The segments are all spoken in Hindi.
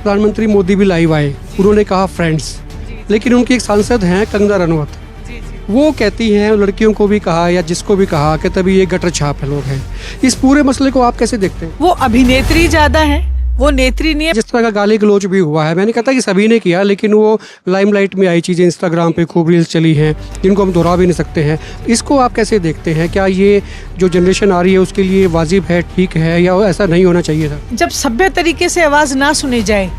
प्रधानमंत्री मोदी भी लाइव आए, उन्होंने कहा फ्रेंड्स, लेकिन उनकी एक सांसद हैं कंगना रनौत, वो कहती हैं लड़कियों को भी कहा या जिसको भी कहा कि तभी ये गटर छाप लोग हैं। इस पूरे मसले को आप कैसे देखते हैं? वो अभिनेत्री ज्यादा है, वो नेत्री नहीं है। जिस तरह का गाली गलौज भी हुआ है, मैंने कहता कि सभी ने किया, लेकिन वो लाइमलाइट में आई चीज़ें इंस्टाग्राम पे खूब रील्स चली हैं जिनको हम दोहरा भी नहीं सकते हैं। इसको आप कैसे देखते हैं? क्या ये जो जनरेशन आ रही है उसके लिए वाजिब है, ठीक है, या ऐसा नहीं होना चाहिए था? जब सभ्य तरीके से आवाज ना सुनी जाए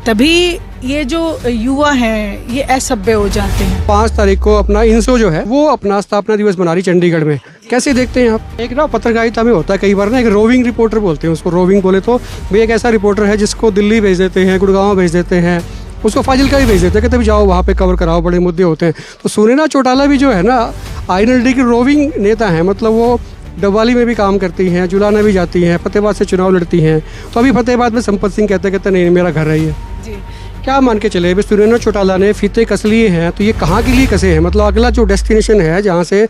तभी ये जो युवा हैं ये असभ्य हो जाते हैं। 5 तारीख को अपना इंसो जो है वो अपना स्थापना दिवस मना रही चंडीगढ़ में, कैसे देखते हैं आप? एक ना पत्रकारिता में होता है कई बार ना, एक रोविंग रिपोर्टर बोलते हैं उसको। रोविंग बोले तो भाई एक ऐसा रिपोर्टर है जिसको दिल्ली भेज देते हैं, गुड़गांव भेज देते हैं, उसको फाजिलका भी भेज देते हैं कि तभी जाओ वहाँ पे कवर कराओ, बड़े मुद्दे होते हैं। तो सुनैना चौटाला भी जो है ना INLD की रोविंग नेता है, मतलब वो डबवाली में भी काम करती हैं, जुलाना भी जाती हैं, फतेहाबाद से चुनाव लड़ती हैं। तो अभी फतेहाबाद में संपत सिंह कहते नहीं मेरा घर है ये। क्या मान के चले, सुनैना चौटाला ने फीते कस लिए हैं, तो ये कहाँ के लिए कसे हैं? मतलब अगला जो डेस्टिनेशन है जहाँ से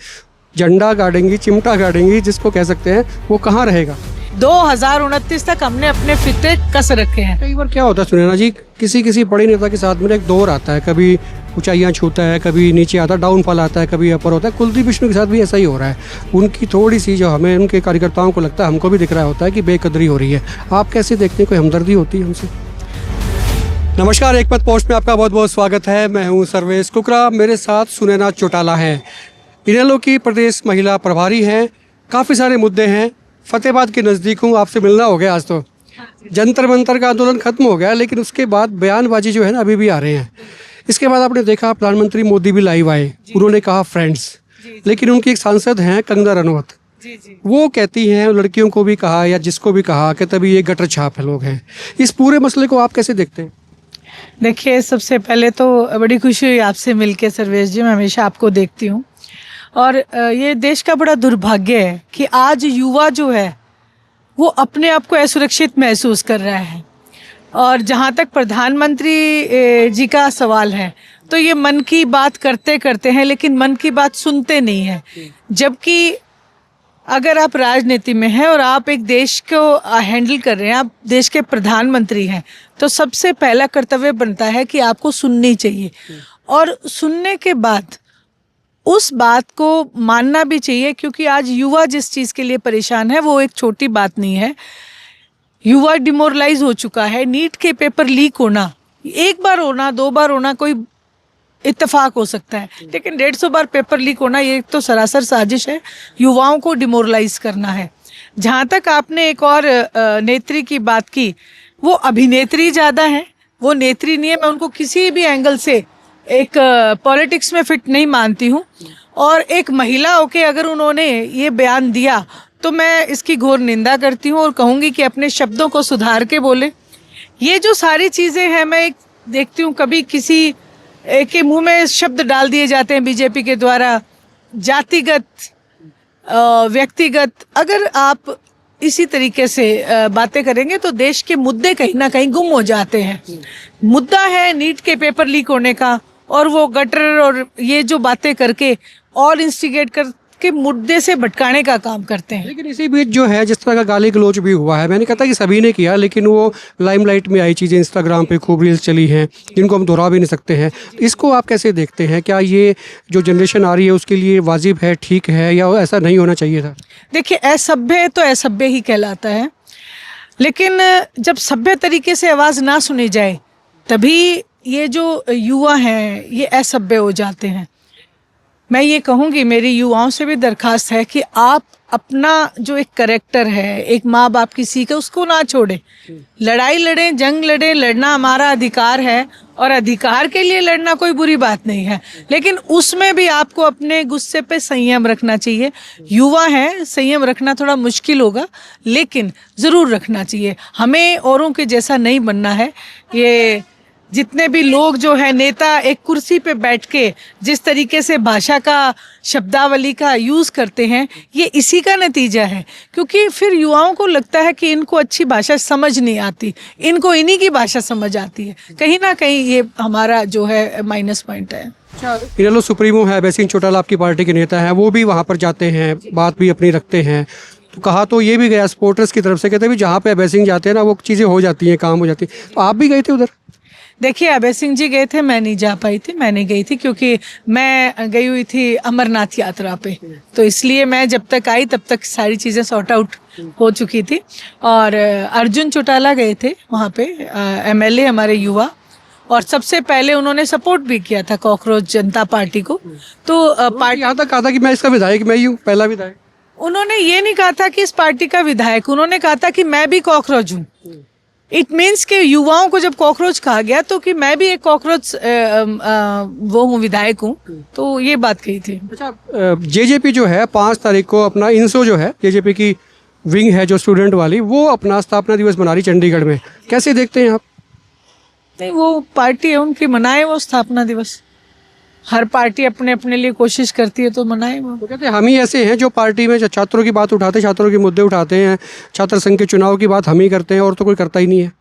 झंडा गाड़ेंगी, चिमटा गाड़ेंगी, जिसको कह सकते हैं, वो कहाँ रहेगा? 2029 तक हमने अपने फीते कस रखे हैं। कई बार क्या होता है सुनैना जी, किसी बड़े नेता के साथ में एक दौर आता है, कभी ऊंचाइयां छूता है, कभी नीचे आता है, डाउनफॉल आता है, कभी अपर होता है। कुलदीप बिश्नोई के साथ भी ऐसा ही हो रहा है। उनकी थोड़ी सी जो हमें उनके कार्यकर्ताओं को लगता है, हमको भी दिख रहा होता है कि बेकदरी हो रही है। आप कैसे देखते हैं? कोई हमदर्दी होती है हमसे? नमस्कार, एक मत पोस्ट में आपका बहुत बहुत स्वागत है। मैं हूं सर्वेश कुकरा, मेरे साथ सुनैना चौटाला है, इनेलो की प्रदेश महिला प्रभारी हैं। काफ़ी सारे मुद्दे हैं, फतेहाबाद के नज़दीक हूँ, आपसे मिलना हो गया आज। तो जंतर मंतर का आंदोलन खत्म हो गया, लेकिन उसके बाद बयानबाजी जो है ना अभी भी आ रहे हैं। इसके बाद आपने देखा प्रधानमंत्री मोदी भी लाइव आए, उन्होंने कहा फ्रेंड्स, लेकिन उनकी एक सांसद हैं कंगना रनौत, वो कहती हैं लड़कियों को भी कहा या जिसको भी कहा कि तभी ये गटर छाप लोग हैं। इस पूरे मसले को आप कैसे देखते हैं? देखिए, सबसे पहले तो बड़ी खुशी हुई आपसे मिलके सर्वेश जी, मैं हमेशा आपको देखती हूँ। और ये देश का बड़ा दुर्भाग्य है कि आज युवा जो है वो अपने आप को असुरक्षित महसूस कर रहा है। और जहाँ तक प्रधानमंत्री जी का सवाल है, तो ये मन की बात करते हैं, लेकिन मन की बात सुनते नहीं है। जबकि अगर आप राजनीति में हैं और आप एक देश को हैंडल कर रहे हैं, आप देश के प्रधानमंत्री हैं, तो सबसे पहला कर्तव्य बनता है कि आपको सुननी चाहिए, और सुनने के बाद उस बात को मानना भी चाहिए। क्योंकि आज युवा जिस चीज़ के लिए परेशान है वो एक छोटी बात नहीं है। युवा डिमोरलाइज हो चुका है। नीट के पेपर लीक होना, एक बार होना, 2 बार होना कोई इत्तेफाक हो सकता है, लेकिन 150 बार पेपर लीक होना ये तो सरासर साजिश है, युवाओं को डिमोरलाइज करना है। जहाँ तक आपने एक और नेत्री की बात की, वो अभिनेत्री ज़्यादा है, वो नेत्री नहीं है। मैं उनको किसी भी एंगल से एक पॉलिटिक्स में फिट नहीं मानती हूँ। और एक महिला होके अगर उन्होंने ये बयान दिया तो मैं इसकी घोर निंदा करती हूँ और कहूँगी कि अपने शब्दों को सुधार के बोले। ये जो सारी चीज़ें हैं, मैं एक देखती हूँ कभी किसी के मुंह में शब्द डाल दिए जाते हैं बीजेपी के द्वारा, जातिगत, व्यक्तिगत। अगर आप इसी तरीके से बातें करेंगे तो देश के मुद्दे कहीं ना कहीं गुम हो जाते हैं। मुद्दा है नीट के पेपर लीक होने का, और वो गटर और ये जो बातें करके और इंस्टिगेट करके मुद्दे से भटकाने का काम करते हैं। लेकिन इसी बीच जो है जिस तरह का गाली गलौज भी हुआ है, मैंने कहता कि सभी ने किया, लेकिन वो लाइमलाइट में आई चीज़ें इंस्टाग्राम पे खूब रील्स चली हैं जिनको हम दोहरा भी नहीं सकते हैं। इसको आप कैसे देखते हैं? क्या ये जो जनरेशन आ रही है उसके लिए वाजिब है, ठीक है, या ऐसा नहीं होना चाहिए था? देखिए, असभ्य तो असभ्य ही कहलाता है, लेकिन जब सभ्य तरीके से आवाज़ ना सुनी जाए तभी ये जो युवा हैं ये असभ्य हो जाते हैं। मैं ये कहूँगी, मेरी युवाओं से भी दरखास्त है कि आप अपना जो एक करैक्टर है, एक माँ बाप की सीख है, उसको ना छोड़ें। लड़ाई लड़ें, जंग लड़ें, लड़ना हमारा अधिकार है और अधिकार के लिए लड़ना कोई बुरी बात नहीं है, लेकिन उसमें भी आपको अपने गुस्से पे संयम रखना चाहिए। युवा हैं, संयम रखना थोड़ा मुश्किल होगा, लेकिन ज़रूर रखना चाहिए। हमें औरों के जैसा नहीं बनना है। ये जितने भी लोग जो है नेता एक कुर्सी पे बैठ के जिस तरीके से भाषा का, शब्दावली का यूज़ करते हैं, ये इसी का नतीजा है। क्योंकि फिर युवाओं को लगता है कि इनको अच्छी भाषा समझ नहीं आती, इनको इन्हीं की भाषा समझ आती है। कहीं ना कहीं ये हमारा जो है माइनस पॉइंट है। इनेलो सुप्रीमो है, अभय सिंह चौटाला आपकी पार्टी के नेता हैं, वो भी वहाँ पर जाते हैं, बात भी अपनी रखते हैं। तो कहा तो ये भी गया सपोर्टर्स की तरफ से, कहते भी जहाँ पे अभय सिंह जाते हैं ना वो चीज़ें हो जाती हैं, काम हो जाती है। तो आप भी गए थे उधर? देखिए, अभय सिंह जी गए थे, मैं नहीं जा पाई थी। मैं नहीं गई थी क्योंकि मैं गई हुई थी अमरनाथ यात्रा पे, तो इसलिए मैं जब तक आई तब तक सारी चीज़ें सॉर्ट आउट हो चुकी थी। और अर्जुन चौटाला गए थे वहाँ पे, एमएलए हमारे युवा, और सबसे पहले उन्होंने सपोर्ट भी किया था कॉकरोच जनता पार्टी को। तो पार्टी, यहाँ तक कहा था कि मैं इसका विधायक मैं ही हूँ, पहला विधायक। उन्होंने ये नहीं कहा था कि इस पार्टी का विधायक, उन्होंने कहा था कि मैं भी कॉकरोच हूँ। इट मीन्स के युवाओं को जब कॉकरोच कहा गया तो कि मैं भी एक कॉकरोच वो हूँ, विधायक हूँ, तो ये बात कही थी। अच्छा, जेजेपी जो है 5 तारीख को अपना इनसो जो है जेजेपी की विंग है जो स्टूडेंट वाली, वो अपना स्थापना दिवस मना रही चंडीगढ़ में, कैसे देखते हैं आप? नहीं, वो पार्टी है उनकी, मनाए वो स्थापना दिवस। हर पार्टी अपने अपने लिए कोशिश करती है तो मनाए वो। तो कहते हैं हम ही ऐसे हैं जो पार्टी में छात्रों की बात उठाते हैं, छात्रों के मुद्दे उठाते हैं, छात्र संघ के चुनाव की बात हम ही करते हैं और तो कोई करता ही नहीं है।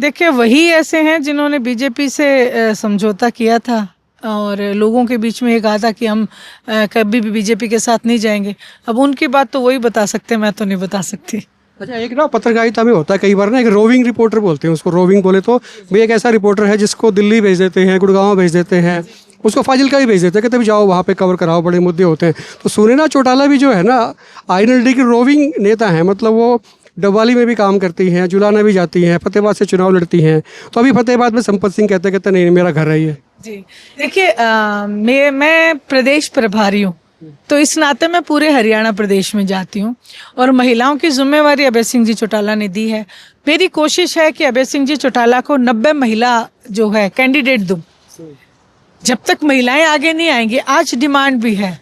देखिए, वही ऐसे हैं जिन्होंने बीजेपी से समझौता किया था और लोगों के बीच में ये कहा था कि हम कभी भी बीजेपी के साथ नहीं जाएंगे। अब उनकी बात तो वही बता सकते हैं, मैं तो नहीं बता सकती। अच्छा, एक ना पत्रकारिता में होता है कई बार ना, एक रोविंग रिपोर्टर बोलते हैं उसको, रोविंग बोले तो भाई एक ऐसा रिपोर्टर है जिसको दिल्ली भेज देते हैं, गुड़गांव भेज देते हैं, उसको फाजिलका भी भेज देते हैं, कहते भी जाओ वहाँ पे कवर कराओ, बड़े मुद्दे होते हैं। तो सुनैना चौटाला भी जो है ना आईएनएलडी की रोविंग नेता है, मतलब वो डबवाली में भी काम करती हैं, जुलाना भी जाती हैं, फतेहाबाद से चुनाव लड़ती हैं। तो अभी फतेहाबाद में संपत सिंह कहते नहीं मेरा घर है ये। जी, देखिए, मैं प्रदेश प्रभारी हूँ, तो इस नाते मैं पूरे हरियाणा प्रदेश में जाती हूँ और महिलाओं की जिम्मेवारी अभय सिंह जी चौटाला ने दी है। मेरी कोशिश है कि अभय सिंह जी चौटाला को 90 महिला जो है कैंडिडेट दूँ। जब तक महिलाएं आगे नहीं आएंगी, आज डिमांड भी है।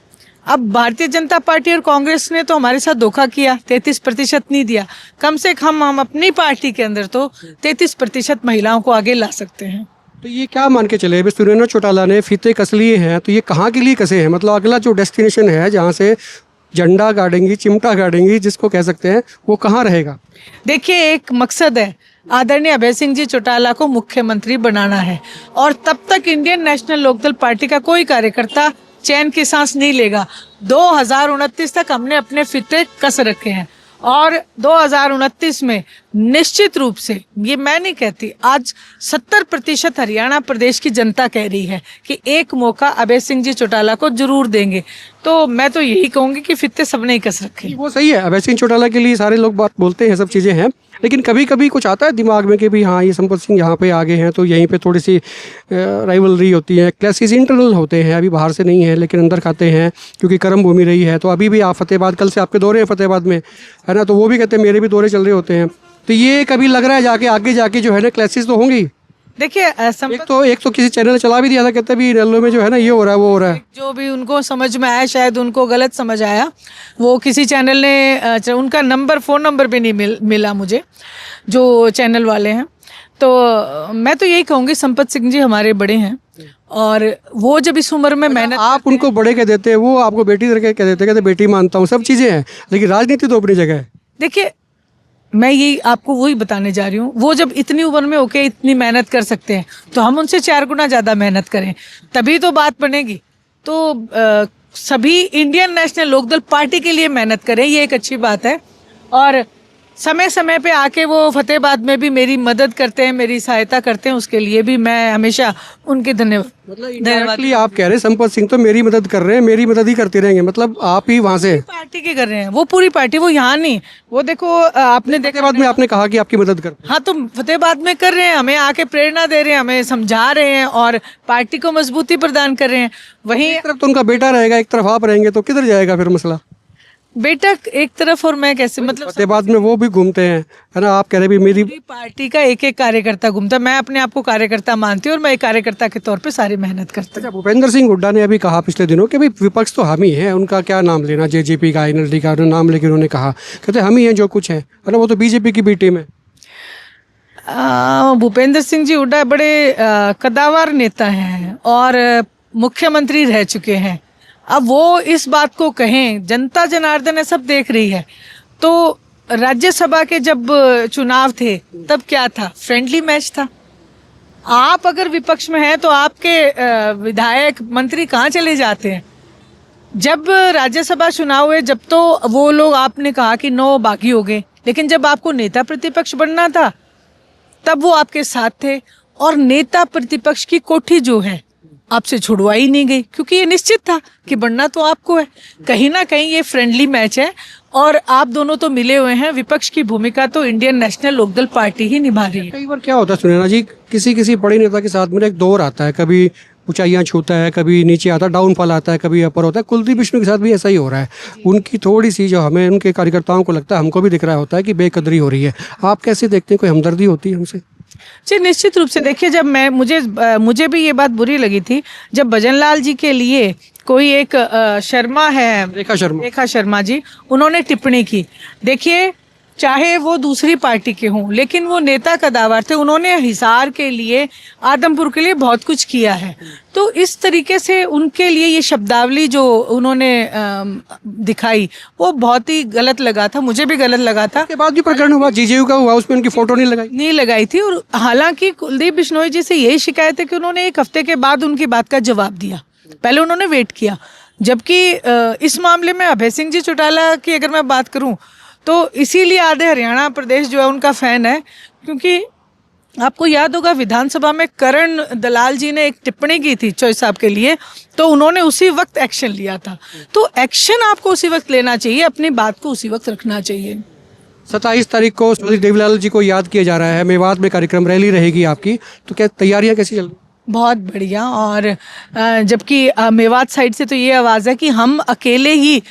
अब भारतीय जनता पार्टी और कांग्रेस ने तो हमारे साथ धोखा किया, 33% नहीं दिया। कम से कम हम अपनी पार्टी के अंदर तो 33% महिलाओं को आगे ला सकते हैं। तो ये क्या मान के चले, अभी सुनैना चौटाला ने फीते कस लिए हैं, तो ये कहाँ के लिए कसे हैं? मतलब अगला जो डेस्टिनेशन है जहाँ से झंडा गाड़ेंगी, चिमटा गाड़ेंगी, जिसको कह सकते हैं, वो कहाँ रहेगा? देखिए, एक मकसद है, आदरणीय अभय सिंह जी चौटाला को मुख्यमंत्री बनाना है और तब तक इंडियन नेशनल लोकदल पार्टी का कोई कार्यकर्ता चैन की सांस नहीं लेगा। 2029 तक हमने अपने फिते कस रखे हैं और 2029 में निश्चित रूप से, ये मैं नहीं कहती, आज 70% हरियाणा प्रदेश की जनता कह रही है कि एक मौका अभय सिंह जी चौटाला को जरूर देंगे। तो मैं तो यही कहूंगी कि फिते सबने ही कस रखे। वो सही है, अभय सिंह चौटाला के लिए सारे लोग बात बोलते हैं, सब चीज़ें हैं, लेकिन कभी कभी कुछ आता है दिमाग में कि भी हाँ ये संपत सिंह यहाँ पे आगे हैं तो यहीं पे थोड़ी सी राइवलरी होती है, क्लासेस इंटरनल होते हैं, अभी बाहर से नहीं है लेकिन अंदर खाते हैं क्योंकि कर्म भूमि रही है। तो अभी भी आप फतेहाबाद, कल से आपके दौरे हैं फतेहाबाद में, है ना, तो वो भी कहते हैं मेरे भी दौरे चल रहे होते हैं। तो ये कभी लग रहा है जाके आगे जाके जो है ना क्लासेस तो होंगी। देखिए, एक तो किसी चैनल चला भी दिया था, कहते भी नल्लो में जो है ना ये हो रहा है वो हो रहा है। जो भी उनको समझ में आया, शायद उनको गलत समझ आया, वो किसी चैनल ने उनका नंबर, फ़ोन नंबर भी नहीं मिला मुझे, जो चैनल वाले हैं। तो मैं तो यही कहूँगी, संपत सिंह जी हमारे बड़े हैं और वो जब इस उम्र में मेहनत, आप उनको बड़े कह देते हैं, वो आपको बेटी करके कह देते, कहते बेटी मानता हूँ, सब चीज़ें हैं, लेकिन राजनीति तो अपनी जगह है। देखिए, मैं यही आपको वही बताने जा रही हूँ, वो जब इतनी उम्र में होके इतनी मेहनत कर सकते हैं तो हम उनसे 4 गुना ज़्यादा मेहनत करें, तभी तो बात बनेगी। तो सभी इंडियन नेशनल लोकदल पार्टी के लिए मेहनत करें, ये एक अच्छी बात है। और समय समय पे आके वो फतेहाबाद में भी मेरी मदद करते हैं, मेरी सहायता करते हैं, उसके लिए भी मैं हमेशा उनके धन्यवाद। डायरेक्टली आप कह रहे हैं संपत सिंह तो मेरी मदद कर रहे हैं, मेरी मदद ही करते रहेंगे, मतलब आप ही वहाँ से पार्टी के कर रहे हैं, वो पूरी पार्टी, वो यहाँ नहीं, वो देखो आपने देखा फतेहाबाद में आपने कहा कि आपकी मदद करते हैं। हाँ, तो फतेहाबाद में कर रहे हैं, हमें आके प्रेरणा दे रहे हैं, हमें समझा रहे हैं और पार्टी को मजबूती प्रदान कर रहे हैं। वहीं एक तरफ तो उनका बेटा रहेगा, एक तरफ आप रहेंगे, तो किधर जाएगा फिर मसला? बेटा एक तरफ और मैं कैसे, मतलब फतेहाबाद में वो भी घूमते हैं, है ना, आप कह रहे भी मेरी पूरी पार्टी का एक एक कार्यकर्ता घूमता। मैं अपने आप को कार्यकर्ता मानती हूँ और मैं एक कार्यकर्ता के तौर पे सारी मेहनत करती हूँ। अच्छा, भूपेंद्र सिंह हुड्डा ने अभी कहा पिछले दिनों कि भाई विपक्ष तो हम ही हैं, उनका क्या नाम लेना, जेजेपी का, आईएनएलडी का नाम लेकर उन्होंने कहा, कहते हम ही हैं जो कुछ है ना, वो तो बीजेपी की भी टीम है। भूपेंद्र सिंह जी हुड्डा बड़े कद्दावर नेता हैं और मुख्यमंत्री रह चुके हैं। अब वो इस बात को कहें, जनता जनार्दन है, सब देख रही है। तो राज्यसभा के जब चुनाव थे तब क्या था, फ्रेंडली मैच था। आप अगर विपक्ष में हैं तो आपके विधायक मंत्री कहाँ चले जाते हैं? जब राज्यसभा चुनाव हुए, जब तो वो लोग, आपने कहा कि 9 बागी हो गए, लेकिन जब आपको नेता प्रतिपक्ष बनना था तब वो आपके साथ थे, और नेता प्रतिपक्ष की कोठी जो है आपसे छुड़वाई नहीं गई, क्योंकि ये निश्चित था कि बनना तो आपको है। कहीं ना कहीं ये फ्रेंडली मैच है और आप दोनों तो मिले हुए हैं। विपक्ष की भूमिका तो इंडियन नेशनल लोकदल पार्टी ही निभा रही है। कई बार क्या होता है सुनैना जी, किसी किसी बड़े नेता के साथ में एक दौर आता है, कभी ऊंचाइयां छूता है, कभी नीचे आता है, डाउनफॉल आता है, कभी अपर होता है। कुलदीप बिश्नोई के साथ भी ऐसा ही हो रहा है। उनकी थोड़ी सी जो हमें उनके कार्यकर्ताओं को लगता है, हमको भी दिख रहा होता है कि बेकदरी हो रही है। आप कैसे देखते हैं, कोई हमदर्दी होती है हमसे? जी निश्चित रूप से। देखिए, जब मुझे भी ये बात बुरी लगी थी जब भजनलाल जी के लिए कोई एक शर्मा है, रेखा शर्मा जी, उन्होंने टिप्पणी की। देखिए, चाहे वो दूसरी पार्टी के हों, लेकिन वो नेता कदावर थे। उन्होंने हिसार के लिए, आदमपुर के लिए बहुत कुछ किया है। तो इस तरीके से उनके लिए ये शब्दावली जो उन्होंने दिखाई, वो बहुत ही गलत लगा था। मुझे भी गलत लगा था। के बाद भी प्रकरण हुआ, जीजेयू का हुआ, उसमें उनकी फोटो नहीं लगाई थी। और हालांकि कुलदीप बिश्नोई जी से यही शिकायत है कि उन्होंने 1 हफ्ते के बाद उनकी बात का जवाब दिया, पहले उन्होंने वेट किया। जबकि इस मामले में अभय सिंह जी चौटाला की अगर मैं बात करूं तो इसीलिए आधे हरियाणा प्रदेश जो है उनका फैन है, क्योंकि आपको याद होगा विधानसभा में करण दलाल जी ने एक टिप्पणी की थी चौधरी साहब के लिए, तो उन्होंने उसी वक्त एक्शन लिया था। तो एक्शन आपको उसी वक्त लेना चाहिए, अपनी बात को उसी वक्त रखना चाहिए। 27 तारीख को चौधरी देवीलाल जी को याद किया जा रहा है। मेवात में कार्यक्रम, रैली रहेगी आपकी, तो क्या तैयारियां कैसी चल रही? बहुत बढ़िया। और जबकि मेवात साइड से तो ये आवाज़ है कि हम अकेले ही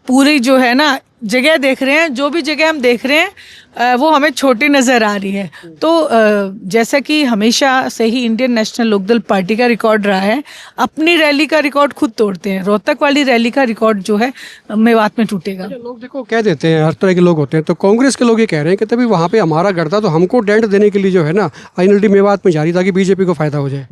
पूरी जो है ना जगह देख रहे हैं, जो भी जगह हम देख रहे हैं वो हमें छोटी नज़र आ रही है। तो जैसा कि हमेशा से ही इंडियन नेशनल लोकदल पार्टी का रिकॉर्ड रहा है, अपनी रैली का रिकॉर्ड खुद तोड़ते हैं। रोहतक वाली रैली का रिकॉर्ड जो है मेवात में टूटेगा। लोग देखो कह देते हैं, हर तरह के लोग होते हैं। तो कांग्रेस के लोग ये कह रहे हैं कि तभी वहाँ पे हमारा गढ़ था, तो हमको डेंट देने के लिए जो है ना INLD मेवात में जा रही, ताकि बीजेपी को फायदा हो जाए।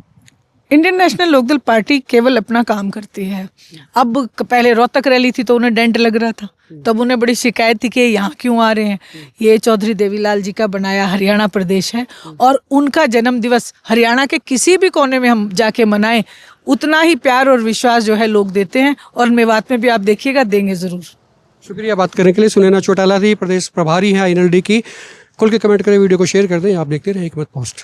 इंडियन नेशनल लोकदल पार्टी केवल अपना काम करती है। अब पहले रोहतक रैली थी तो उन्हें डेंट लग रहा था, तब उन्हें बड़ी शिकायत थी कि यहाँ क्यों आ रहे हैं। ये चौधरी देवीलाल जी का बनाया हरियाणा प्रदेश है, और उनका जन्म दिवस हरियाणा के किसी भी कोने में हम जाके मनाएं, उतना ही प्यार और विश्वास जो है लोग देते हैं, और मेवात में भी आप देखिएगा देंगे ज़रूर। शुक्रिया बात करने के लिए। सुनैना चौटाला थी, प्रदेश प्रभारी हैं INLD की। खुल के कमेंट करें, वीडियो को शेयर कर दें। आप देखते रहे एकमत पोस्ट।